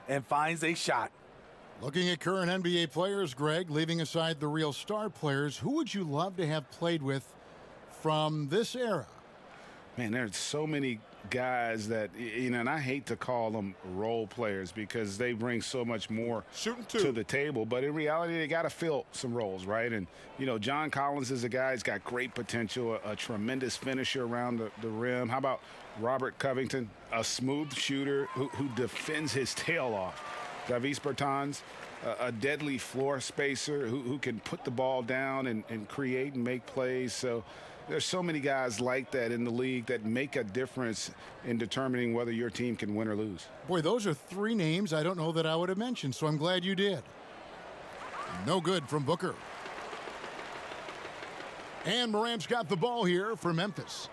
and finds a shot. Looking at current NBA players, Greg, leaving aside the real star players, who would you love to have played with from this era? Man, there's so many guys that, and I hate to call them role players because they bring so much more to the table. But in reality, they got to fill some roles, right? And, John Collins is a guy who's got great potential, a tremendous finisher around the rim. How about Robert Covington, a smooth shooter who defends his tail off? Davis Bertans, a deadly floor spacer who can put the ball down and create and make plays. So there's so many guys like that in the league that make a difference in determining whether your team can win or lose. Boy, those are three names I don't know that I would have mentioned, so I'm glad you did. No good from Booker. And Morant's got the ball here for Memphis.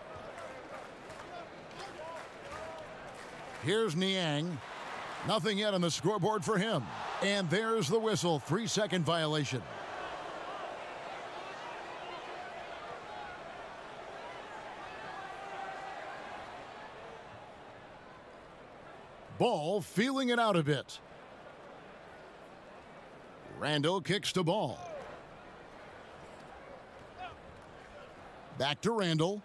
Here's Niang. Nothing yet on the scoreboard for him. And there's the whistle, 3-second violation. Ball feeling it out a bit. Randle kicks to Ball. Back to Randle.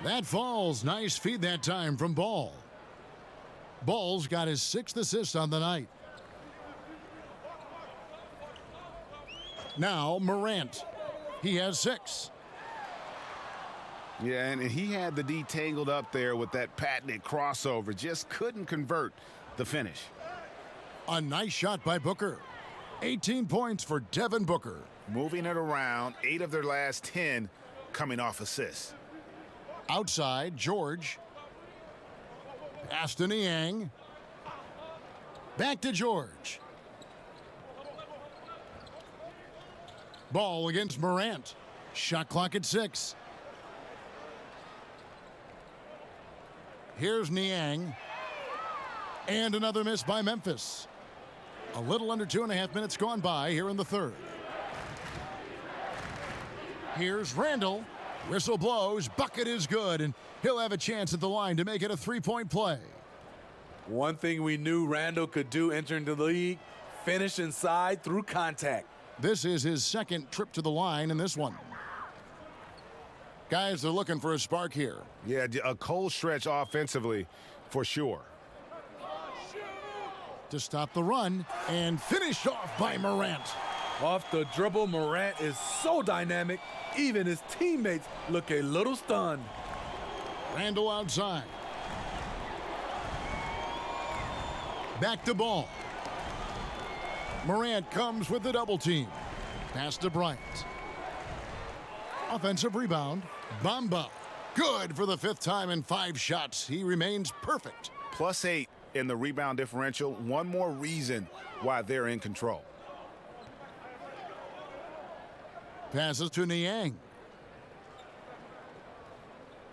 That falls. Nice feed that time from Ball. Ball's got his 6th assist on the night. Now Morant. He has 6. Yeah, and he had the D tangled up there with that patented crossover. Just couldn't convert the finish. A nice shot by Booker. 18 points for Devin Booker. Moving it around, 8 of their last 10 coming off assists. Outside, George. Pass to Niang. Back to George. Ball against Morant. Shot clock at 6. Here's Niang. And another miss by Memphis. A little under 2.5 minutes gone by here in the third. Here's Randle. Whistle blows. Bucket is good, and he'll have a chance at the line to make it a 3-point play. One thing we knew Randle could do entering the league, finish inside through contact. This is his 2nd trip to the line in this one. Guys, they're looking for a spark here. Yeah, a cold stretch offensively for sure. To stop the run, and finished off by Morant. Off the dribble, Morant is so dynamic, even his teammates look a little stunned. Randle outside. Back to Ball. Morant comes with the double team. Pass to Bryant. Offensive rebound. Bamba. Good for the 5th time in 5 shots. He remains perfect. +8 in the rebound differential. One more reason why they're in control. Passes to Niang.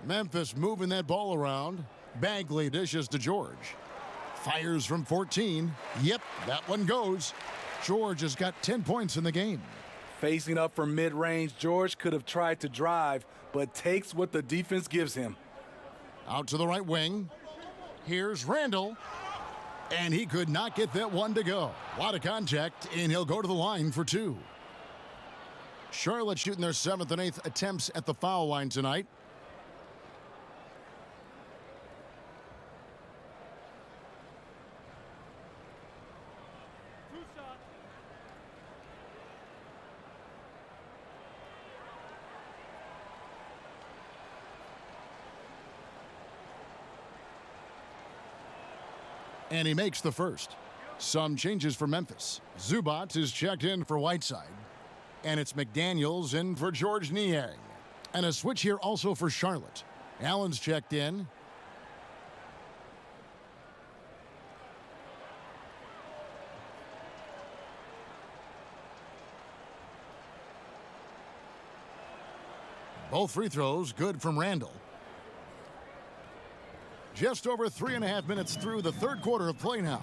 Memphis moving that ball around. Bagley dishes to George. Fires from 14. Yep, that one goes. George has got 10 points in the game. Facing up from mid-range, George could have tried to drive, but takes what the defense gives him. Out to the right wing. Here's Randle. And he could not get that one to go. A lot of contact, and he'll go to the line for 2. Charlotte shooting their 7th and 8th attempts at the foul line tonight. And he makes the first. Some changes for Memphis. Zubac is checked in for Whiteside. And it's McDaniels in for George Niang. And a switch here also for Charlotte. Allen's checked in. Both free throws good from Randle. Just over 3.5 minutes through the third quarter of play now.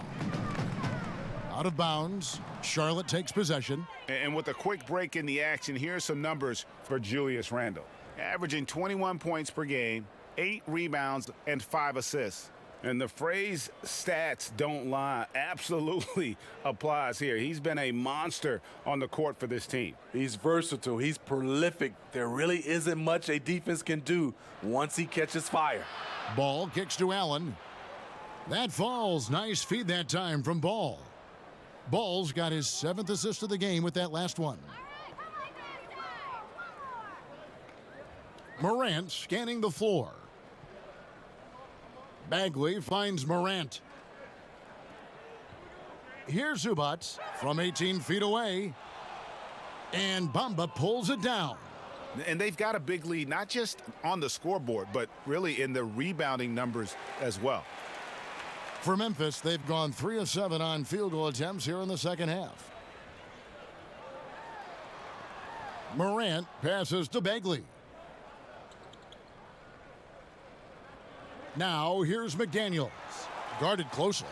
Out of bounds. Charlotte takes possession. And with a quick break in the action, here's some numbers for Julius Randle. Averaging 21 points per game, 8 rebounds, and 5 assists. And the phrase stats don't lie absolutely applies here. He's been a monster on the court for this team. He's versatile. He's prolific. There really isn't much a defense can do once he catches fire. Ball kicks to Allen. That falls. Nice feed that time from Ball. Ball's got his 7th assist of the game with that last one. Morant scanning the floor. Bagley finds Morant. Here's Zubac from 18 feet away. And Bamba pulls it down. And they've got a big lead, not just on the scoreboard, but really in the rebounding numbers as well. For Memphis, they've gone 3 of 7 on field goal attempts here in the second half. Morant passes to Bagley. Now here's McDaniels. Guarded closely.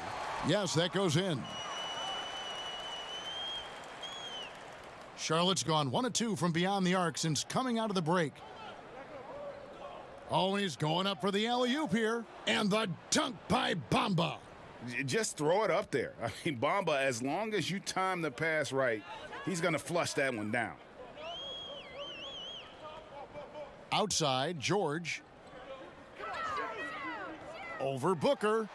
Yes, that goes in. Charlotte's gone 1 of 2 from beyond the arc since coming out of the break. Oh, he's going up for the alley-oop here. And the dunk by Bamba. Just throw it up there. I mean, Bamba, as long as you time the pass right, he's going to flush that one down. Outside, George. Over Booker.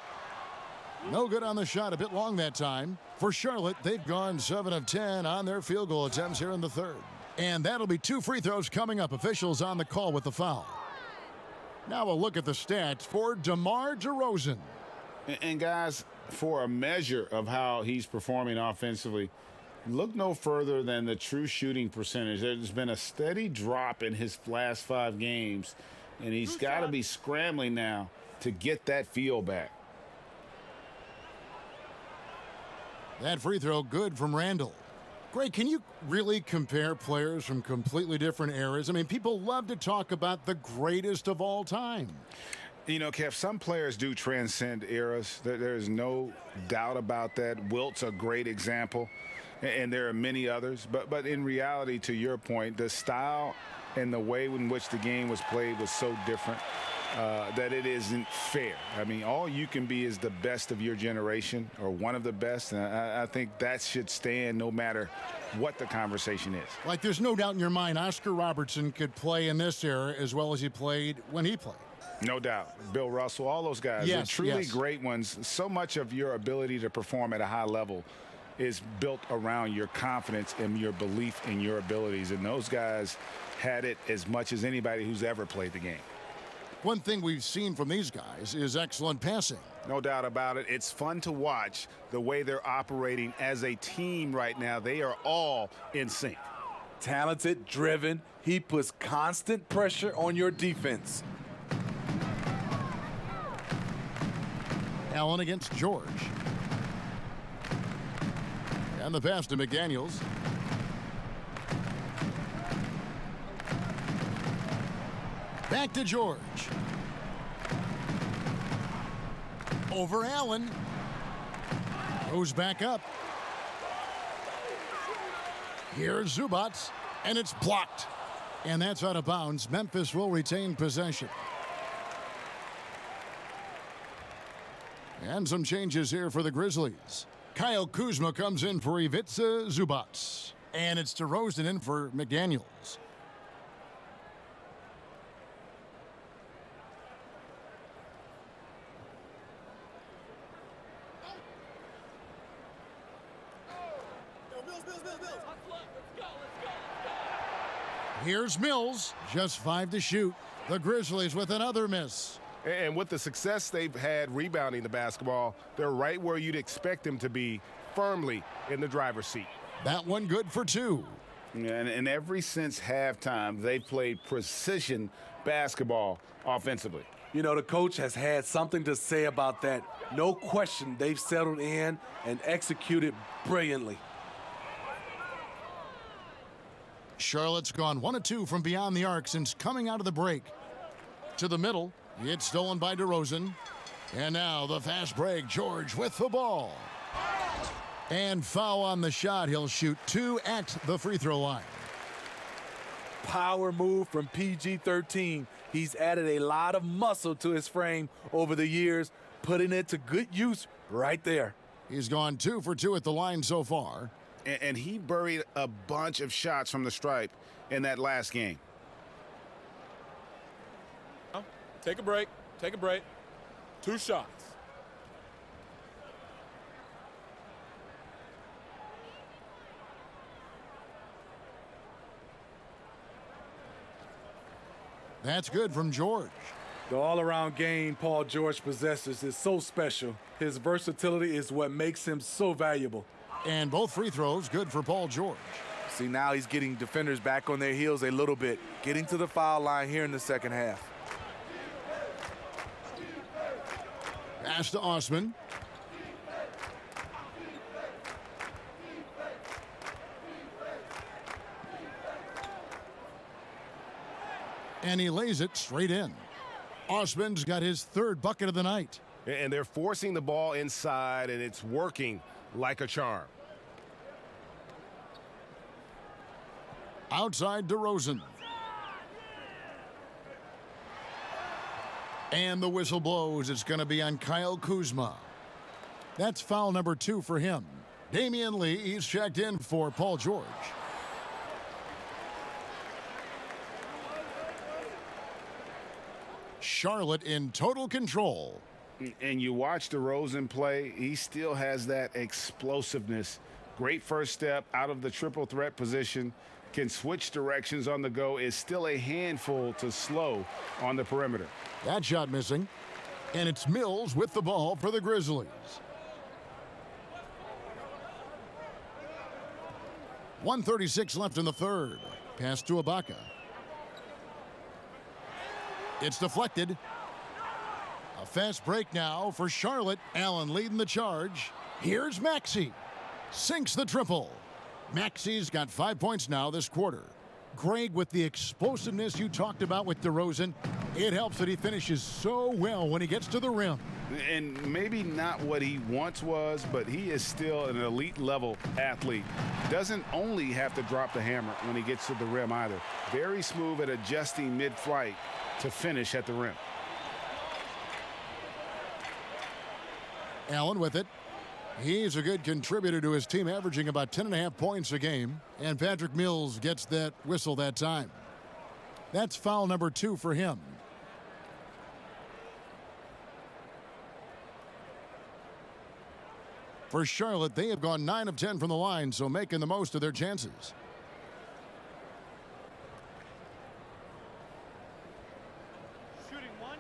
No good on the shot, a bit long that time. For Charlotte, they've gone 7 of 10 on their field goal attempts here in the third. And that'll be 2 free throws coming up. Officials on the call with the foul. Now a look at the stats for Demar Derozan. And guys, for a measure of how he's performing offensively, look no further than the true shooting percentage. There's been a steady drop in his last 5 games, and he's got to be scrambling now to get that feel back. That free throw good from Randle. Greg, can you really compare players from completely different eras? I mean, people love to talk about the greatest of all time. You know, Kev, some players do transcend eras. There's no doubt about that. Wilt's a great example, and there are many others. But in reality, to your point, the style and the way in which the game was played was so different that it isn't fair. I mean, all you can be is the best of your generation or one of the best, and I think that should stand no matter what the conversation is. Like, there's no doubt in your mind Oscar Robertson could play in this era as well as he played when he played. No doubt. Bill Russell, all those guys, yes, they're truly yes. great ones. So much of your ability to perform at a high level is built around your confidence and your belief in your abilities, and those guys had it as much as anybody who's ever played the game. One thing we've seen from these guys is excellent passing. No doubt about it. It's fun to watch the way they're operating as a team right now. They are all in sync. Talented, driven. He puts constant pressure on your defense. Allen against George. And the pass to McDaniels. Back to George. Over Allen. Goes back up. Here's Zubac, and it's blocked. And that's out of bounds. Memphis will retain possession. And some changes here for the Grizzlies. Kyle Kuzma comes in for Ivica Zubac. And it's Derozan in for McDaniels. Here's Mills, just 5 to shoot. The Grizzlies with another miss. And with the success they've had rebounding the basketball, they're right where you'd expect them to be, firmly in the driver's seat. That one good for 2. And ever since halftime, they've played precision basketball offensively. You know, the coach has had something to say about that. No question, they've settled in and executed brilliantly. Charlotte's gone 1 of 2 from beyond the arc since coming out of the break. To the middle, it's stolen by Derozan. And now the fast break, George with the ball. And foul on the shot. He'll shoot 2 at the free throw line. Power move from PG-13. He's added a lot of muscle to his frame over the years. putting it to good use right there. He's gone 2 for 2 at the line so far. And he buried a bunch of shots from the stripe in that last game. Take a break. Take a break. 2 shots. That's good from George. The all-around game Paul George possesses is so special. His versatility is what makes him so valuable. And both free throws good for Paul George. See, now he's getting defenders back on their heels a little bit, getting to the foul line here in the second half. Pass to Osman. And he lays it straight in. Osman's got his 3rd bucket of the night. And they're forcing the ball inside, and it's working like a charm. Outside Derozan. And the whistle blows. It's going to be on Kyle Kuzma. That's foul number 2 for him. Damian Lee, he's checked in for Paul George. Charlotte in total control. And you watch DeRozan play, he still has that explosiveness. Great first step out of the triple threat position. Can switch directions on the go. Is still a handful to slow on the perimeter. That shot missing. And it's Mills with the ball for the Grizzlies. .136 left in the 3rd. Pass to Ibaka. It's deflected. A fast break now for Charlotte. Allen leading the charge. Here's Maxey. Sinks the triple. Maxey's got 5 points now this quarter. Greg, with the explosiveness you talked about with DeRozan, it helps that he finishes so well when he gets to the rim. And maybe not what he once was, but he is still an elite level athlete. Doesn't only have to drop the hammer when he gets to the rim either. Very smooth at adjusting mid-flight to finish at the rim. Allen with it. He's a good contributor to his team, averaging about 10.5 points a game. And Patrick Mills gets that whistle that time. That's foul number 2 for him. For Charlotte, they have gone 9 of 10 from the line, so making the most of their chances. Shooting 1.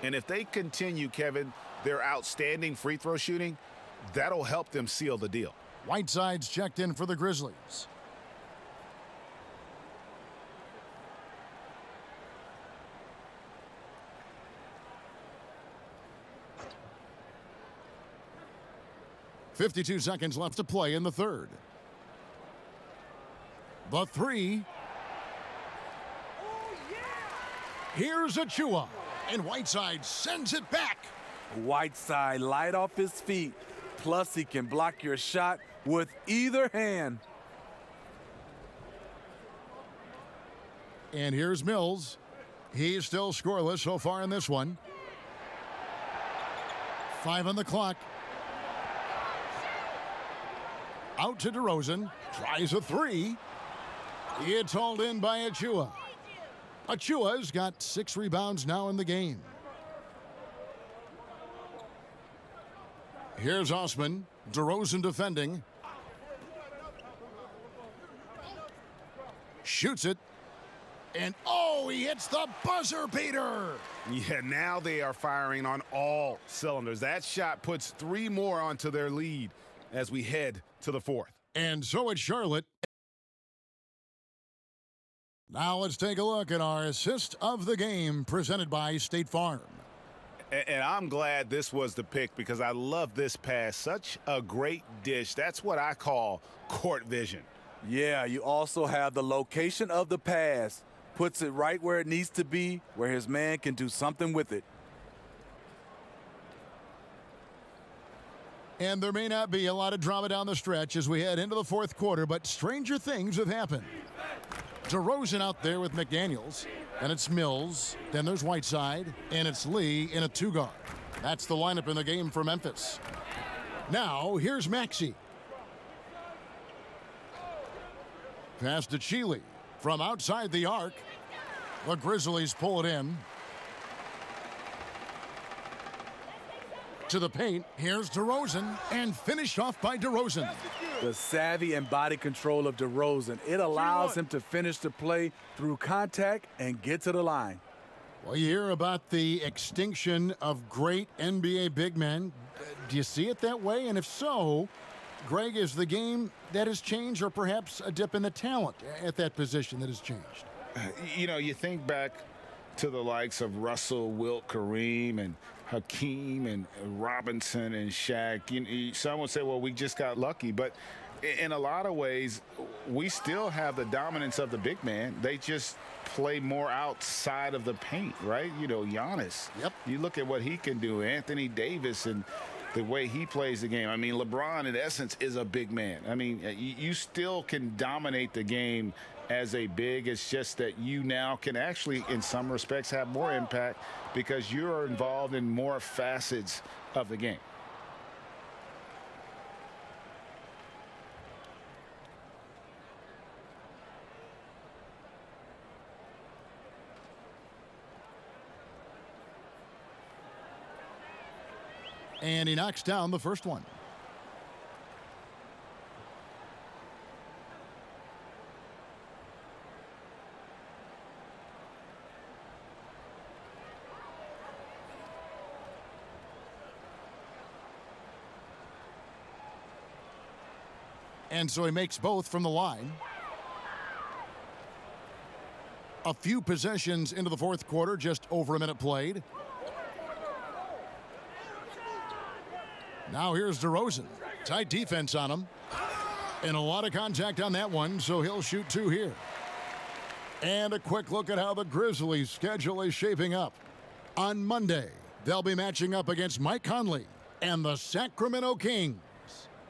And if they continue, Kevin, their outstanding free throw shooting, that'll help them seal the deal. Whiteside's checked in for the Grizzlies. .52 seconds left to play in the 3rd. The 3. Here's Achua. And Whiteside sends it back. Whiteside light off his feet. Plus, he can block your shot with either hand. And here's Mills. He's still scoreless so far in this one. 5 on the clock. Out to DeRozan. Tries a 3. It's hauled in by Achua. Achua's got 6 rebounds now in the game. Here's Osman. DeRozan defending. Shoots it. And oh, he hits the buzzer beater. Yeah, now they are firing on all cylinders. That shot puts 3 more onto their lead as we head to the 4th. And so it's Charlotte. Now let's take a look at our assist of the game presented by State Farm. And I'm glad this was the pick because I love this pass. Such a great dish. That's what I call court vision. Yeah, you also have the location of the pass. Puts it right where it needs to be, where his man can do something with it. And there may not be a lot of drama down the stretch as we head into the fourth quarter, but stranger things have happened. Derozan out there with McDaniels, and it's Mills, then there's Whiteside, and it's Lee in a two-guard. That's the lineup in the game for Memphis. Now, here's Maxey. Pass to Chile from outside the arc. The Grizzlies pull it in. To the paint, here's Derozan, and finished off by Derozan. The savvy and body control of Derozan. It allows him to finish the play through contact and get to the line. Well, you hear about the extinction of great NBA big men. Do you see it that way? And if so, Greg, is the game that has changed, or perhaps a dip in the talent at that position that has changed? You know, you think back to the likes of Russell, Wilt, Kareem, and Hakeem, and Robinson, and Shaq. Some would say, well, we just got lucky. But in a lot of ways, we still have the dominance of the big man. They just play more outside of the paint, right? You know, Giannis. Yep. You look at what he can do. Anthony Davis and the way he plays the game. I mean, LeBron, in essence, is a big man. I mean, you still can dominate the game as a big. It's just that you now can actually, in some respects, have more impact because you're involved in more facets of the game. And he knocks down the first one. And so he makes both from the line. A few possessions into the fourth quarter, just over a minute played. Now here's Derozan. Tight defense on him. And a lot of contact on that one, so he'll shoot two here. And a quick look at how the Grizzlies' schedule is shaping up. On Monday, they'll be matching up against Mike Conley and the Sacramento Kings.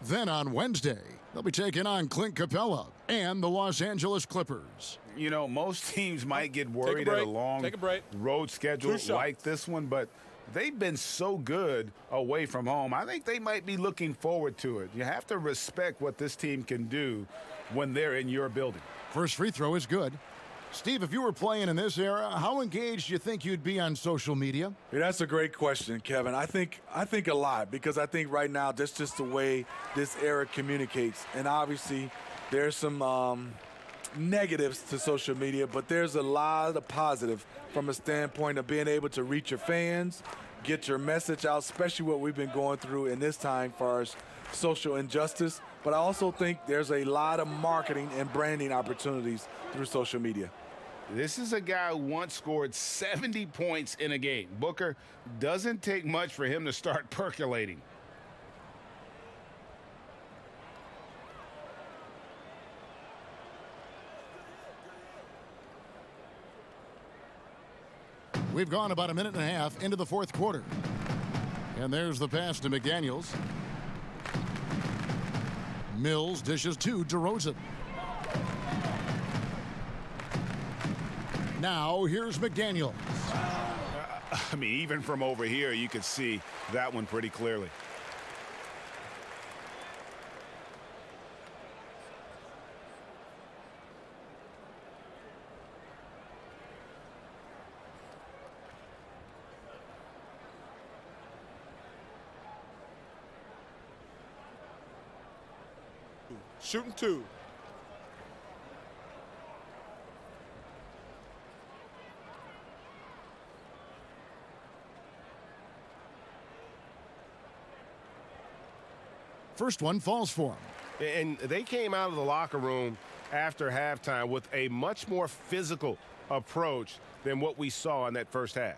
Then on Wednesday, they'll be taking on Clint Capella and the Los Angeles Clippers. You know, most teams might get worried at a long road schedule like this one, but they've been so good away from home. I think they might be looking forward to it. You have to respect what this team can do when they're in your building. First free throw is good. Steve, if you were playing in this era, how engaged do you think you'd be on social media? Yeah, that's a great question, Kevin. I think a lot, because I think right now that's just the way this era communicates. And obviously there's some negatives to social media, but there's a lot of positive from a standpoint of being able to reach your fans, get your message out, especially what we've been going through in this time for our social injustice. But I also think there's a lot of marketing and branding opportunities through social media. This is a guy who once scored 70 points in a game. Booker, doesn't take much for him to start percolating. We've gone about a minute and a half into the fourth quarter. And there's the pass to McDaniels. Mills dishes to Derozan. Now here's McDaniels. I mean, even from over here, you could see that one pretty clearly. Shooting two. First one falls for him. And they came out of the locker room after halftime with a much more physical approach than what we saw in that first half.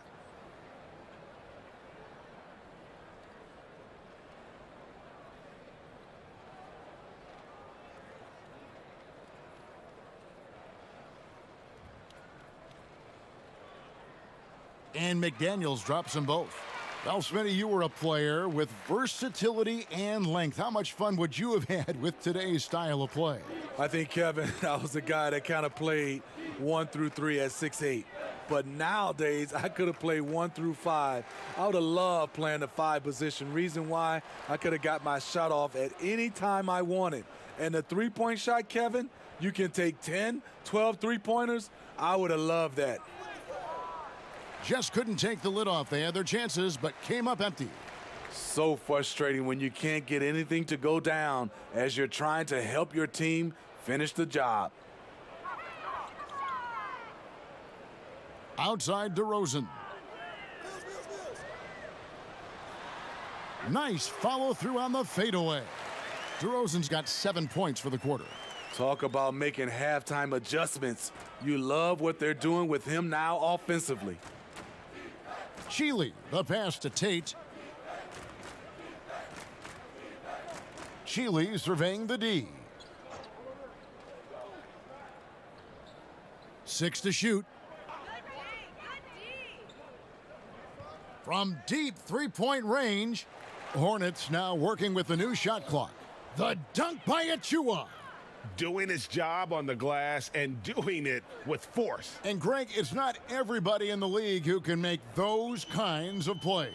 And McDaniels drops them both. Well, Smitty, you were a player with versatility and length. How much fun would you have had with today's style of play? I think, Kevin, I was a guy that kind of played 1 through 3 at 6'8". But nowadays, I could have played 1 through 5. I would have loved playing the 5 position. Reason why, I could have got my shot off at any time I wanted. And the three-point shot, Kevin, you can take 10, 12 three-pointers. I would have loved that. Just couldn't take the lid off. They had their chances, but came up empty. So frustrating when you can't get anything to go down as you're trying to help your team finish the job. Outside Derozan. Nice follow through on the fadeaway. Derozan's got 7 points for the quarter. Talk about making halftime adjustments. You love what they're doing with him now offensively. Cheely, the pass to Tate. Cheely surveying the D. 6 to shoot. From deep three-point range, Hornets now working with the new shot clock. The dunk by Achua. Doing his job on the glass and doing it with force. And Greg, it's not everybody in the league who can make those kinds of plays.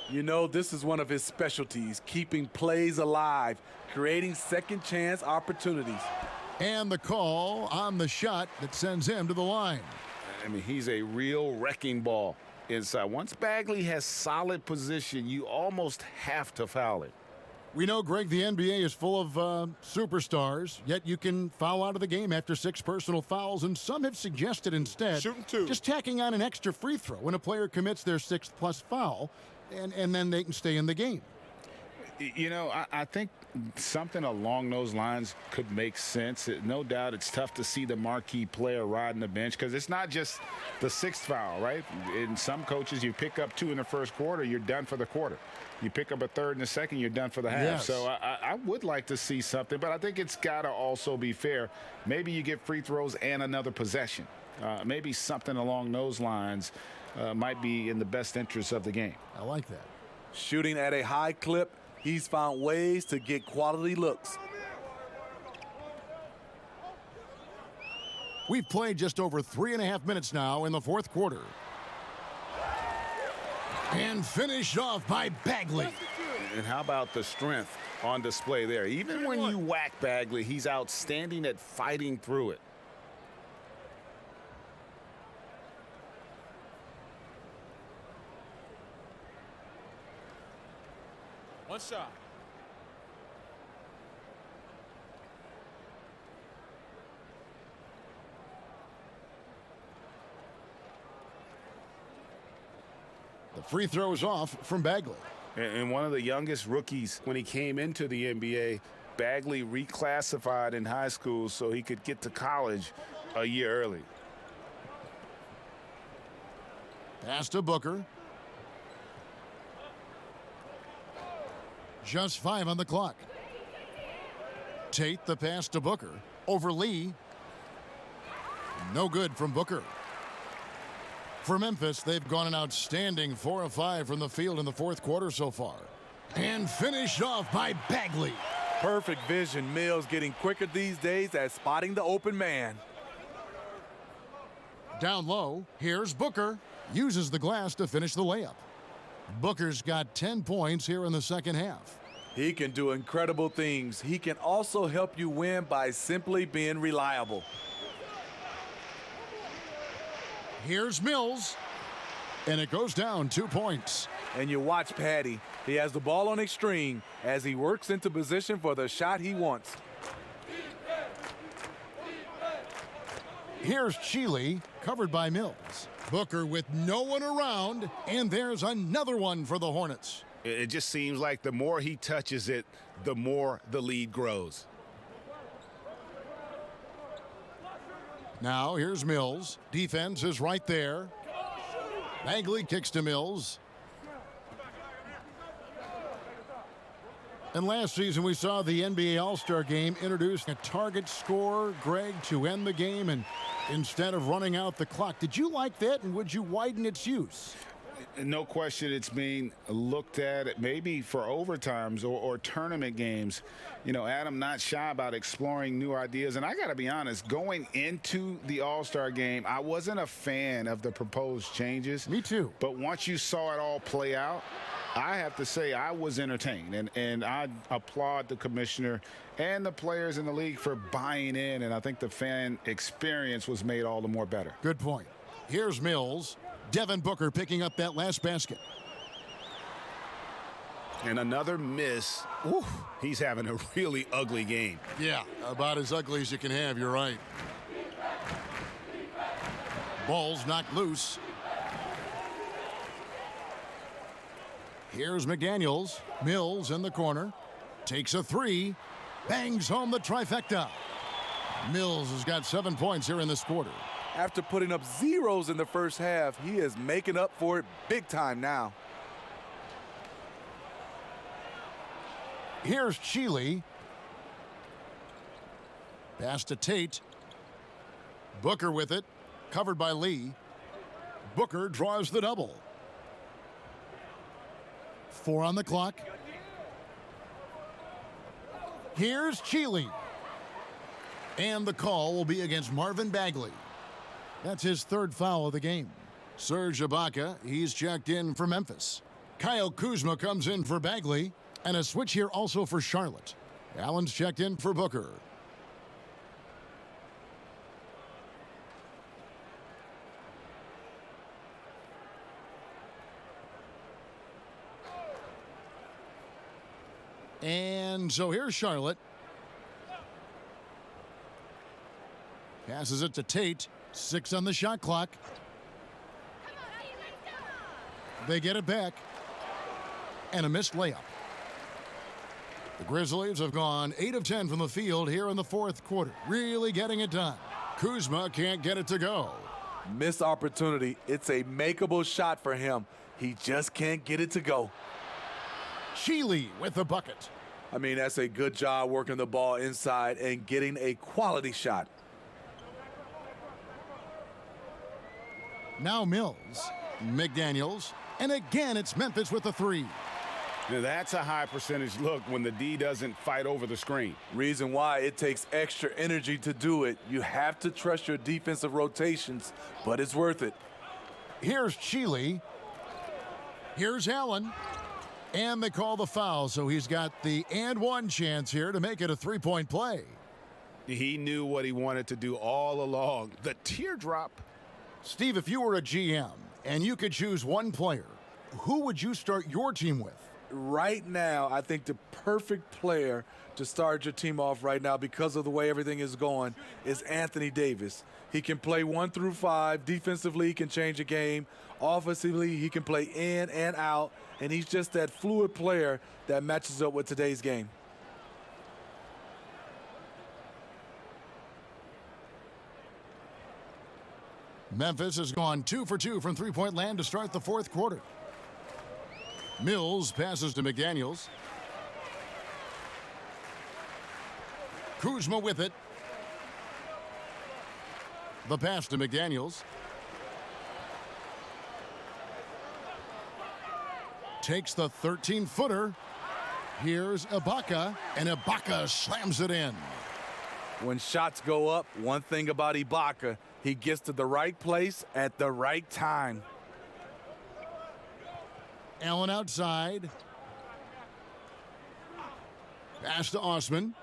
You know, this is one of his specialties, keeping plays alive, creating second chance opportunities. And the call on the shot that sends him to the line. I mean, he's a real wrecking ball inside. Once Bagley has solid position, you almost have to foul it. We know, Greg, the NBA is full of superstars, yet you can foul out of the game after 6 personal fouls, and some have suggested instead Shooting 2. just tacking on an extra free throw when a player commits their 6th+ foul, and then they can stay in the game. You know, I think something along those lines could make sense. No doubt it's tough to see the marquee player riding the bench because it's not just the 6th foul, right? In some coaches, you pick up 2 in the first quarter, you're done for the quarter. You pick up a 3rd in the second, you're done for the half. Yes. So I would like to see something, but I think it's got to also be fair. Maybe you get free throws and another possession. Maybe something along those lines might be in the best interest of the game. I like that. Shooting at a high clip, he's found ways to get quality looks. We've played just over 3.5 minutes now in the 4th quarter. And finished off by Bagley. And how about the strength on display there? Even when you whack Bagley, he's outstanding at fighting through it. One shot. The free throw is off from Bagley. And one of the youngest rookies when he came into the NBA, Bagley reclassified in high school so he could get to college a year early. Pass to Booker. Just 5 on the clock. Tate the pass to Booker. Over Lee. No good from Booker. For Memphis, they've gone an outstanding 4 of 5 from the field in the 4th quarter so far. And finished off by Bagley. Perfect vision. Mills getting quicker these days at spotting the open man. Down low, here's Booker. Uses the glass to finish the layup. Booker's got 10 points here in the second half. He can do incredible things. He can also help you win by simply being reliable. Here's Mills. And it goes down 2 points. And you watch Patty. He has the ball on extreme as he works into position for the shot he wants. Here's Cheely, covered by Mills. Booker with no one around, and there's another one for the Hornets. It just seems like the more he touches it, the more the lead grows. Now here's Mills. Defense is right there. Bagley kicks to Mills. And last season we saw the NBA All-Star Game introduce a target score, Greg, to end the game and instead of running out the clock. Did you like that, and would you widen its use? No question it's being looked at maybe for overtimes or tournament games. You know, Adam not shy about exploring new ideas. And I got to be honest, going into the All-Star game, I wasn't a fan of the proposed changes. Me too. But once you saw it all play out, I have to say I was entertained. And I applaud the commissioner and the players in the league for buying in. And I think the fan experience was made all the more better. Good point. Here's Mills. Devin Booker picking up that last basket. And another miss. Ooh, he's having a really ugly game. Yeah, about as ugly as you can have, you're right. Ball's knocked loose. Here's McDaniels. Mills in the corner. Takes a three. Bangs home the trifecta. Mills has got 7 points here in this quarter. After putting up zeros in the first half, he is making up for it big time now. Here's Chile. Pass to Tate. Booker with it. Covered by Lee. Booker draws the double. 4 on the clock. Here's Chile. And the call will be against Marvin Bagley. That's his 3rd foul of the game. Serge Ibaka, he's checked in for Memphis. Kyle Kuzma comes in for Bagley. And a switch here also for Charlotte. Allen's checked in for Booker. And so here's Charlotte. Passes it to Tate. 6 on the shot clock. They get it back. And a missed layup. The Grizzlies have gone 8 of 10 from the field here in the 4th quarter. Really getting it done. Kuzma can't get it to go. Missed opportunity. It's a makeable shot for him. He just can't get it to go. Chile with the bucket. I mean, that's a good job working the ball inside and getting a quality shot. Now Mills. McDaniels. And again, it's Memphis with the 3. Now that's a high percentage look when the D doesn't fight over the screen. Reason why it takes extra energy to do it. You have to trust your defensive rotations, but it's worth it. Here's Chile. Here's Allen. And they call the foul, so he's got the and one chance here to make it a 3-point play. He knew what he wanted to do all along. The teardrop. Steve, if you were a GM and you could choose one player, who would you start your team with? Right now, I think the perfect player to start your team off right now because of the way everything is going is Anthony Davis. He can play 1 through 5. Defensively, he can change a game. Offensively, he can play in and out. And he's just that fluid player that matches up with today's game. Memphis has gone 2 for 2 from three-point land to start the 4th quarter. Mills passes to McDaniels. Kuzma with it. The pass to McDaniels. Takes the 13-footer. Here's Ibaka, and Ibaka slams it in. When shots go up, one thing about Ibaka, he gets to the right place at the right time. Allen outside. Pass to Osman.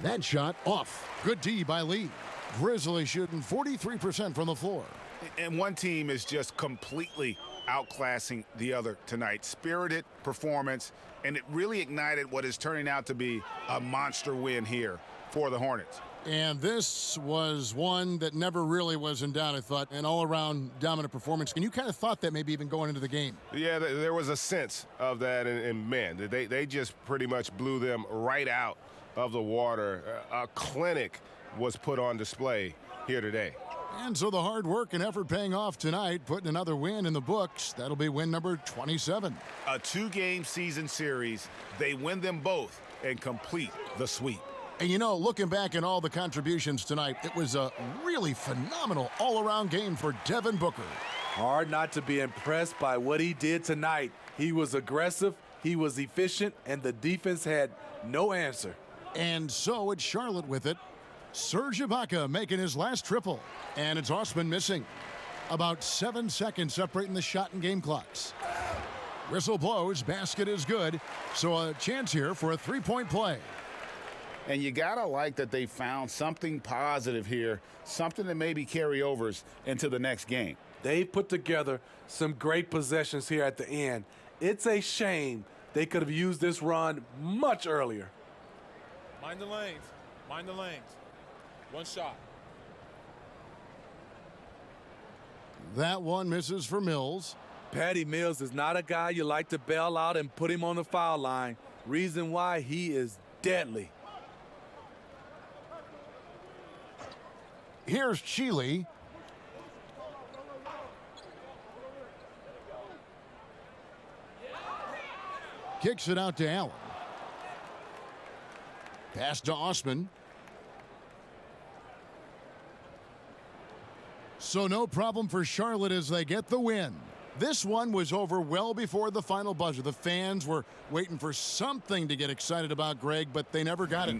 That shot off. Good D by Lee. Grizzlies shooting 43% from the floor. And one team is just completely outclassing the other tonight. Spirited performance, and it really ignited what is turning out to be a monster win here for the Hornets. And this was one that never really was in doubt, I thought, an all-around dominant performance. And you kind of thought that maybe even going into the game. Yeah, there was a sense of that, and man, they just pretty much blew them right out of the water. A clinic was put on display here today. And so the hard work and effort paying off tonight, putting another win in the books. That'll be win number 27. A 2-game season series. They win them both and complete the sweep. And you know, looking back at all the contributions tonight, it was a really phenomenal all-around game for Devin Booker. Hard not to be impressed by what he did tonight. He was aggressive, he was efficient, and the defense had no answer. And so it's Charlotte with it. Serge Ibaka making his last triple. And it's Osman missing. About 7 seconds separating the shot and game clocks. Whistle blows, basket is good. So a chance here for a three-point play. And you got to like that they found something positive here, something that maybe carry overs into the next game. They put together some great possessions here at the end. It's a shame they could have used this run much earlier. Mind the lanes. Mind the lanes. One shot. That one misses for Mills. Patty Mills is not a guy you like to bail out and put him on the foul line. Reason why, he is deadly. Here's Chile. Kicks it out to Allen. Pass to Osman. So no problem for Charlotte as they get the win. This one was over well before the final buzzer. The fans were waiting for something to get excited about, Greg, but they never got it.